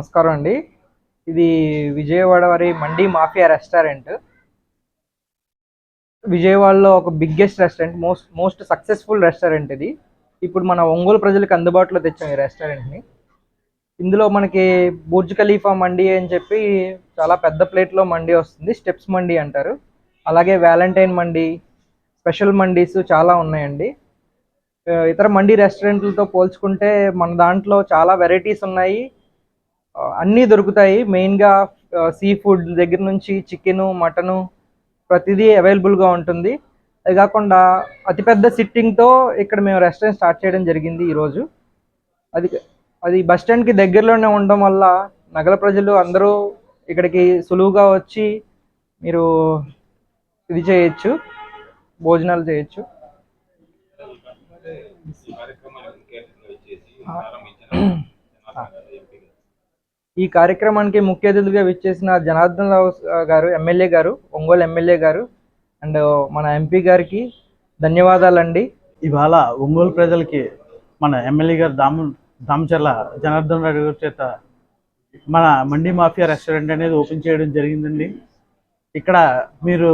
నమస్కారం అండి. ఇది విజయవాడ వారి మండి మాఫియా రెస్టారెంట్. విజయవాడలో ఒక biggest restaurant, most successful restaurant ఇది. ఇప్పుడు మన ఒంగోలు ప్రజలకు అందుబాటులో తెచ్చాం ఈ రెస్టారెంట్ని. ఇందులో మనకి బుర్జ్ ఖలీఫా మండి అని చెప్పి చాలా పెద్ద ప్లేట్లో మండి వస్తుంది, స్టెప్స్ మండి అంటారు. అలాగే వ్యాలంటైన్ మండి, స్పెషల్ మండీస్ చాలా ఉన్నాయండి. ఇతర మండి రెస్టారెంట్లతో పోల్చుకుంటే మన దాంట్లో చాలా వెరైటీస్ ఉన్నాయి. అన్నీ దొరుకుతాయి. మెయిన్గా సీ ఫుడ్ దగ్గర నుంచి చికెను, మటను ప్రతిదీ అవైలబుల్గా ఉంటుంది. అది కాకుండా అతిపెద్ద సిట్టింగ్తో ఇక్కడ మేము రెస్టారెంట్ స్టార్ట్ చేయడం జరిగింది ఈరోజు. అది అది బస్ స్టాండ్కి దగ్గరలోనే ఉండడం వల్ల నగర ప్రజలు అందరూ ఇక్కడికి సులువుగా వచ్చి మీరు ఇది చేయొచ్చు, భోజనాలు చేయొచ్చు. ఈ కార్యక్రమానికి ముఖ్య అతిథిగా విచ్చేసిన జనార్దన్ రావు గారు, ఎమ్మెల్యే గారు, ఒంగోలు ఎమ్మెల్యే గారు అండ్ మన ఎంపీ గారికి ధన్యవాదాలండి. ఇవాళ ఒంగోలు ప్రజలకి మన ఎమ్మెల్యే గారు దామచర్ల జనార్దన్ రెడ్డి గారి చేత మన మండి మాఫియా రెస్టారెంట్ అనేది ఓపెన్ చేయడం జరిగిందండి. ఇక్కడ మీరు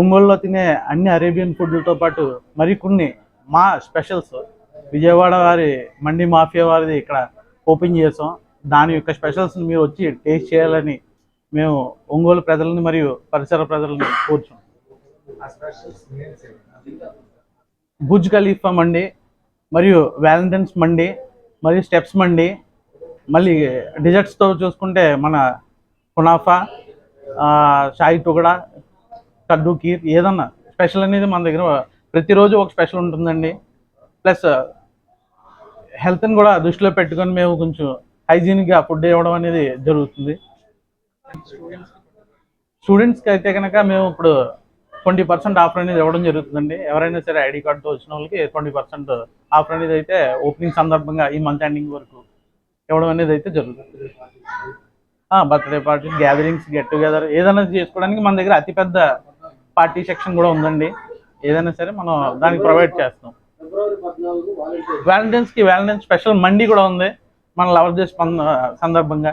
ఒంగోలులో తినే అన్ని అరేబియన్ ఫుడ్లతో పాటు మరికొన్ని మా స్పెషల్స్ విజయవాడ వారి మండి మాఫియా వారిది ఇక్కడ ఓపెన్ చేసాం. దాని యొక్క స్పెషల్స్ని మీరు వచ్చి టేస్ట్ చేయాలని మేము ఒంగోలు ప్రజలని మరియు పరిసర ప్రజలను కోరుచున్నాం. బుర్జ్ ఖలీఫా మండి మరియు వ్యాలంటైన్స్ మండి మరియు స్టెప్స్ మండి, మళ్ళీ డిజర్ట్స్తో చూసుకుంటే మన కునాఫా, షాయి టుగడా, కద్దు కీర్, ఏదన్నా స్పెషల్ అనేది మన దగ్గర ప్రతిరోజు ఒక స్పెషల్ ఉంటుందండి. ప్లస్ హెల్త్ని కూడా దృష్టిలో పెట్టుకొని మేము కొంచెం హైజీనిక్గా ఫుడ్ ఇవ్వడం అనేది జరుగుతుంది. స్టూడెంట్స్కి అయితే కనుక మేము ఇప్పుడు 20% ఆఫర్ అనేది ఇవ్వడం జరుగుతుందండి. ఎవరైనా సరే ఐడి కార్డుతో వచ్చిన వాళ్ళకి 20% ఆఫర్ అనేది అయితే ఓపెనింగ్ సందర్భంగా ఈ మంత్ ఎండింగ్ వరకు ఇవ్వడం అనేది అయితే జరుగుతుంది. Birthday party, gatherings, get together ఏదైనా చేసుకోవడానికి మన దగ్గర అతిపెద్ద పార్టీ సెక్షన్ కూడా ఉందండి. ఏదైనా సరే మనం దానికి ప్రొవైడ్ చేస్తాం. వ్యాలంటైన్స్ స్పెషల్ మండి కూడా ఉంది మన లవర్ డే సందర్భంగా.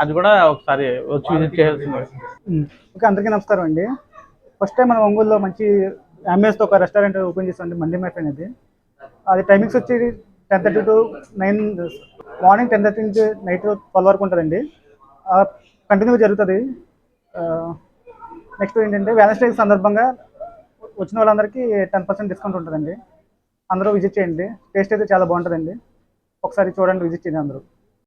అది కూడా ఒకసారి వచ్చి విజిట్ చేయాల్సింది. ఓకే, అందరికీ నమస్కారం అండి. ఫస్ట్ టైం మనం ఒంగోలులో మంచి అంబియన్స్తో ఒక రెస్టారెంట్ ఓపెన్ చేస్తామండి, మండి మ్యాఫ్ అనేది. అది టైమింగ్స్ వచ్చి 10:30 to 9, మార్నింగ్ 10:30 నుంచి నైట్ 12 వరకు ఉంటుందండి. కంటిన్యూగా జరుగుతుంది. నెక్స్ట్ ఏంటంటే వ్యాలెన్స్ డే సందర్భంగా వచ్చిన వాళ్ళందరికీ 10% డిస్కౌంట్ ఉంటుందండి. అందరూ విజిట్ చేయండి. టేస్ట్ అయితే చాలా బాగుంటుందండి. ఒకసారి చూడండి, విజిట్ చేయండి అందరూ.